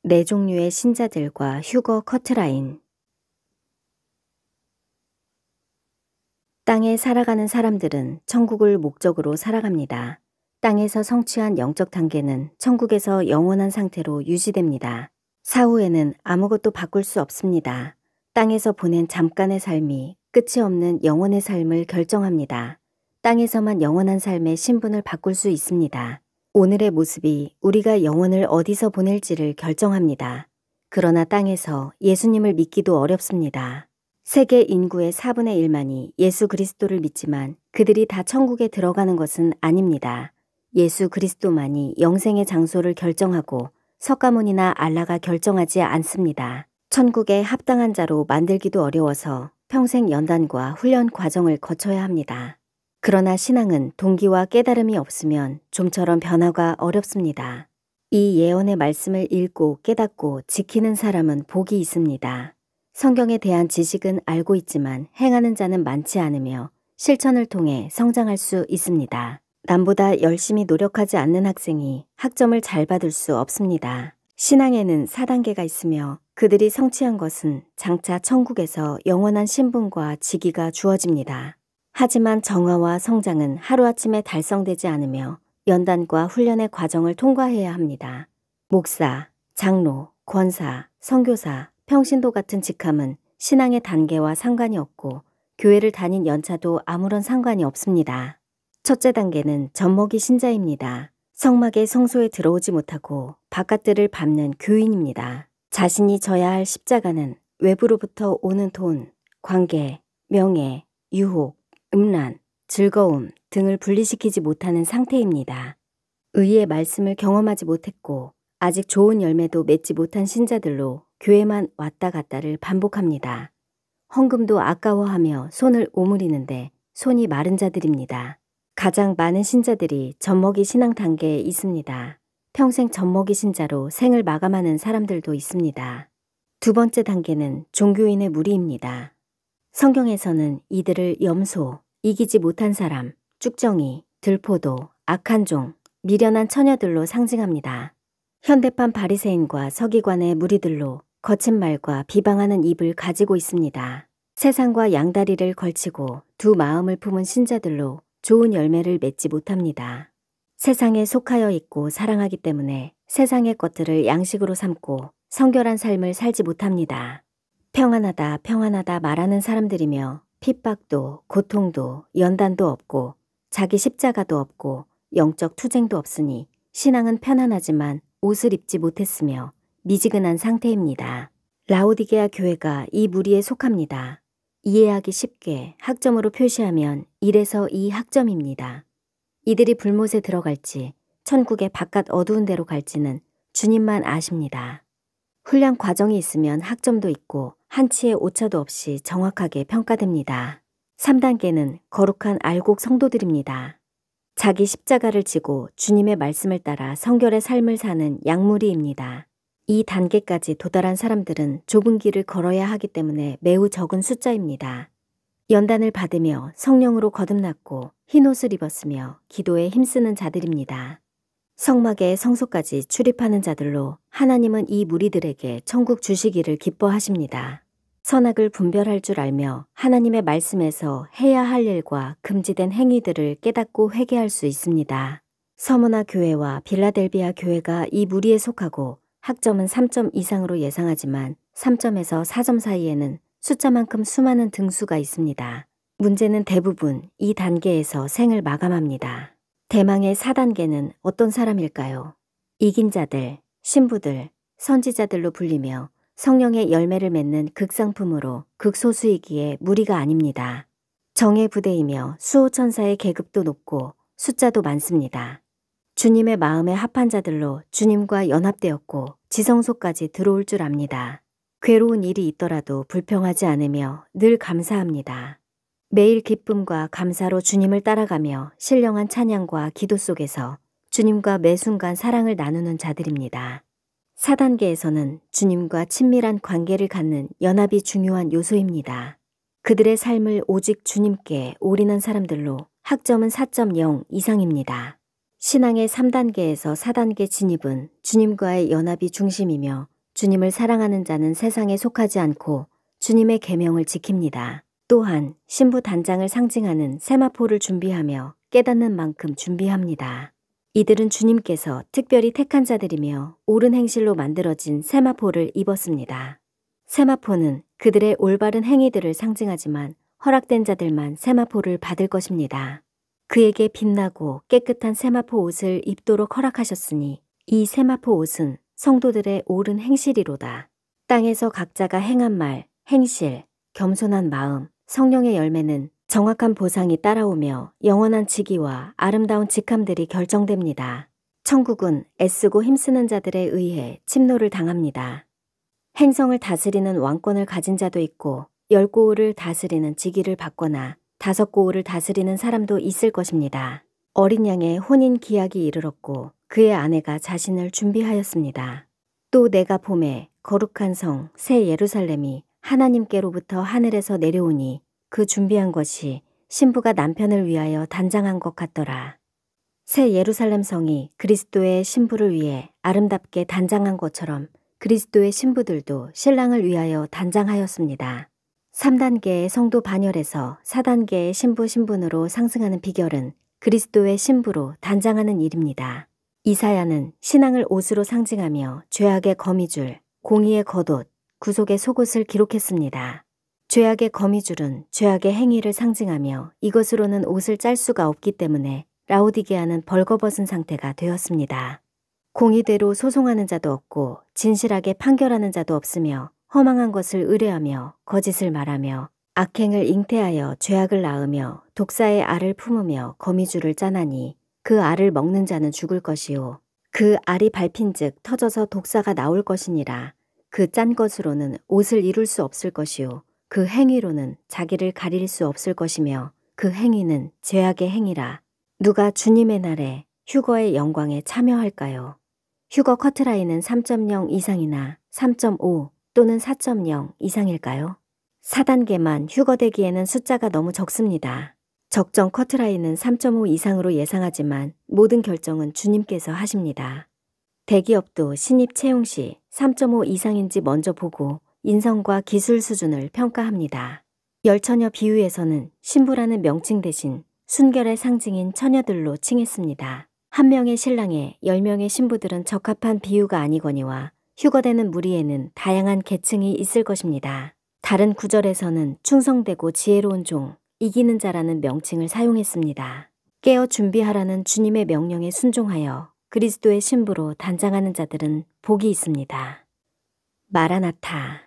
네 종류의 신자들과 휴거 커트라인. 땅에 살아가는 사람들은 천국을 목적으로 살아갑니다. 땅에서 성취한 영적 단계는 천국에서 영원한 상태로 유지됩니다. 사후에는 아무것도 바꿀 수 없습니다. 땅에서 보낸 잠깐의 삶이 끝이 없는 영원의 삶을 결정합니다. 땅에서만 영원한 삶의 신분을 바꿀 수 있습니다. 오늘의 모습이 우리가 영혼을 어디서 보낼지를 결정합니다. 그러나 땅에서 예수님을 믿기도 어렵습니다. 세계 인구의 4분의 1만이 예수 그리스도를 믿지만 그들이 다 천국에 들어가는 것은 아닙니다. 예수 그리스도만이 영생의 장소를 결정하고 석가모니나 알라가 결정하지 않습니다. 천국에 합당한 자로 만들기도 어려워서 평생 연단과 훈련 과정을 거쳐야 합니다. 그러나 신앙은 동기와 깨달음이 없으면 좀처럼 변화가 어렵습니다. 이 예언의 말씀을 읽고 깨닫고 지키는 사람은 복이 있습니다. 성경에 대한 지식은 알고 있지만 행하는 자는 많지 않으며 실천을 통해 성장할 수 있습니다. 남보다 열심히 노력하지 않는 학생이 학점을 잘 받을 수 없습니다. 신앙에는 4단계가 있으며 그들이 성취한 것은 장차 천국에서 영원한 신분과 직위가 주어집니다. 하지만 정화와 성장은 하루아침에 달성되지 않으며 연단과 훈련의 과정을 통과해야 합니다. 목사, 장로, 권사, 선교사, 평신도 같은 직함은 신앙의 단계와 상관이 없고 교회를 다닌 연차도 아무런 상관이 없습니다. 첫째 단계는 젖먹이 신자입니다. 성막의 성소에 들어오지 못하고 바깥들을 밟는 교인입니다. 자신이 져야 할 십자가는 외부로부터 오는 돈, 관계, 명예, 유혹, 음란, 즐거움 등을 분리시키지 못하는 상태입니다. 의의 말씀을 경험하지 못했고 아직 좋은 열매도 맺지 못한 신자들로 교회만 왔다 갔다를 반복합니다. 헌금도 아까워하며 손을 오므리는데 손이 마른 자들입니다. 가장 많은 신자들이 젖먹이 신앙 단계에 있습니다. 평생 젖먹이 신자로 생을 마감하는 사람들도 있습니다. 두 번째 단계는 종교인의 무리입니다. 성경에서는 이들을 염소, 이기지 못한 사람, 쭉정이, 들포도, 악한 종, 미련한 처녀들로 상징합니다. 현대판 바리새인과 서기관의 무리들로 거친 말과 비방하는 입을 가지고 있습니다. 세상과 양다리를 걸치고 두 마음을 품은 신자들로 좋은 열매를 맺지 못합니다. 세상에 속하여 있고 사랑하기 때문에 세상의 것들을 양식으로 삼고 성결한 삶을 살지 못합니다. 평안하다 평안하다 말하는 사람들이며 핍박도 고통도 연단도 없고 자기 십자가도 없고 영적 투쟁도 없으니 신앙은 편안하지만 옷을 입지 못했으며 미지근한 상태입니다. 라오디게아 교회가 이 무리에 속합니다. 이해하기 쉽게 학점으로 표시하면 1에서 2 학점입니다. 이들이 불못에 들어갈지 천국의 바깥 어두운 데로 갈지는 주님만 아십니다. 훈련 과정이 있으면 학점도 있고 한치의 오차도 없이 정확하게 평가됩니다. 3단계는 거룩한 알곡 성도들입니다. 자기 십자가를 지고 주님의 말씀을 따라 성결의 삶을 사는 양무리입니다. 이 단계까지 도달한 사람들은 좁은 길을 걸어야 하기 때문에 매우 적은 숫자입니다. 연단을 받으며 성령으로 거듭났고 흰옷을 입었으며 기도에 힘쓰는 자들입니다. 성막의 성소까지 출입하는 자들로 하나님은 이 무리들에게 천국 주시기를 기뻐하십니다. 선악을 분별할 줄 알며 하나님의 말씀에서 해야 할 일과 금지된 행위들을 깨닫고 회개할 수 있습니다. 서머나 교회와 빌라델비아 교회가 이 무리에 속하고 학점은 3점 이상으로 예상하지만 3점에서 4점 사이에는 숫자만큼 수많은 등수가 있습니다. 문제는 대부분 이 단계에서 생을 마감합니다. 대망의 4단계는 어떤 사람일까요? 이긴 자들, 신부들, 선지자들로 불리며 성령의 열매를 맺는 극상품으로 극소수이기에 무리가 아닙니다. 정의 부대이며 수호천사의 계급도 높고 숫자도 많습니다. 주님의 마음에 합한 자들로 주님과 연합되었고 지성소까지 들어올 줄 압니다. 괴로운 일이 있더라도 불평하지 않으며 늘 감사합니다. 매일 기쁨과 감사로 주님을 따라가며 신령한 찬양과 기도 속에서 주님과 매 순간 사랑을 나누는 자들입니다. 4단계에서는 주님과 친밀한 관계를 갖는 연합이 중요한 요소입니다. 그들의 삶을 오직 주님께 올인한 사람들로 학점은 4.0 이상입니다. 신앙의 3단계에서 4단계 진입은 주님과의 연합이 중심이며 주님을 사랑하는 자는 세상에 속하지 않고 주님의 계명을 지킵니다. 또한 신부 단장을 상징하는 세마포를 준비하며 깨닫는 만큼 준비합니다. 이들은 주님께서 특별히 택한 자들이며 옳은 행실로 만들어진 세마포를 입었습니다. 세마포는 그들의 올바른 행위들을 상징하지만 허락된 자들만 세마포를 받을 것입니다. 그에게 빛나고 깨끗한 세마포 옷을 입도록 허락하셨으니 이 세마포 옷은 성도들의 옳은 행실이로다. 땅에서 각자가 행한 말, 행실, 겸손한 마음, 성령의 열매는 정확한 보상이 따라오며 영원한 직위와 아름다운 직함들이 결정됩니다. 천국은 애쓰고 힘쓰는 자들에 의해 침노를 당합니다. 행성을 다스리는 왕권을 가진 자도 있고 10고을을 다스리는 직위를 받거나 5고을을 다스리는 사람도 있을 것입니다. 어린 양의 혼인 기약이 이르렀고 그의 아내가 자신을 준비하였습니다. 또 내가 보매 거룩한 성 새 예루살렘이 하나님께로부터 하늘에서 내려오니 그 준비한 것이 신부가 남편을 위하여 단장한 것 같더라. 새 예루살렘 성이 그리스도의 신부를 위해 아름답게 단장한 것처럼 그리스도의 신부들도 신랑을 위하여 단장하였습니다. 3단계의 성도 반열에서 4단계의 신부로 상승하는 비결은 그리스도의 신부로 단장하는 일입니다. 이사야는 신앙을 옷으로 상징하며 죄악의 거미줄, 공의의 겉옷, 구속의 속옷을 기록했습니다. 죄악의 거미줄은 죄악의 행위를 상징하며 이것으로는 옷을 짤 수가 없기 때문에 라오디게아는 벌거벗은 상태가 되었습니다. 공의대로 소송하는 자도 없고 진실하게 판결하는 자도 없으며 허망한 것을 의뢰하며 거짓을 말하며 악행을 잉태하여 죄악을 낳으며 독사의 알을 품으며 거미줄을 짜나니 그 알을 먹는 자는 죽을 것이요 그 알이 밟힌즉 터져서 독사가 나올 것이니라. 그 짠 것으로는 옷을 이룰 수 없을 것이요 그 행위로는 자기를 가릴 수 없을 것이며 그 행위는 죄악의 행위라. 누가 주님의 날에 휴거의 영광에 참여할까요? 휴거 커트라인은 3.0 이상이나 3.5 또는 4.0 이상일까요? 4단계만 휴거되기에는 숫자가 너무 적습니다. 적정 커트라인은 3.5 이상으로 예상하지만 모든 결정은 주님께서 하십니다. 대기업도 신입 채용 시 3.5 이상인지 먼저 보고 인성과 기술 수준을 평가합니다. 열처녀 비유에서는 신부라는 명칭 대신 순결의 상징인 처녀들로 칭했습니다. 한 명의 신랑에 10명의 신부들은 적합한 비유가 아니거니와 휴거되는 무리에는 다양한 계층이 있을 것입니다. 다른 구절에서는 충성되고 지혜로운 종, 이기는 자라는 명칭을 사용했습니다. 깨어 준비하라는 주님의 명령에 순종하여 그리스도의 신부로 단장하는 자들은 복이 있습니다. 마라나타.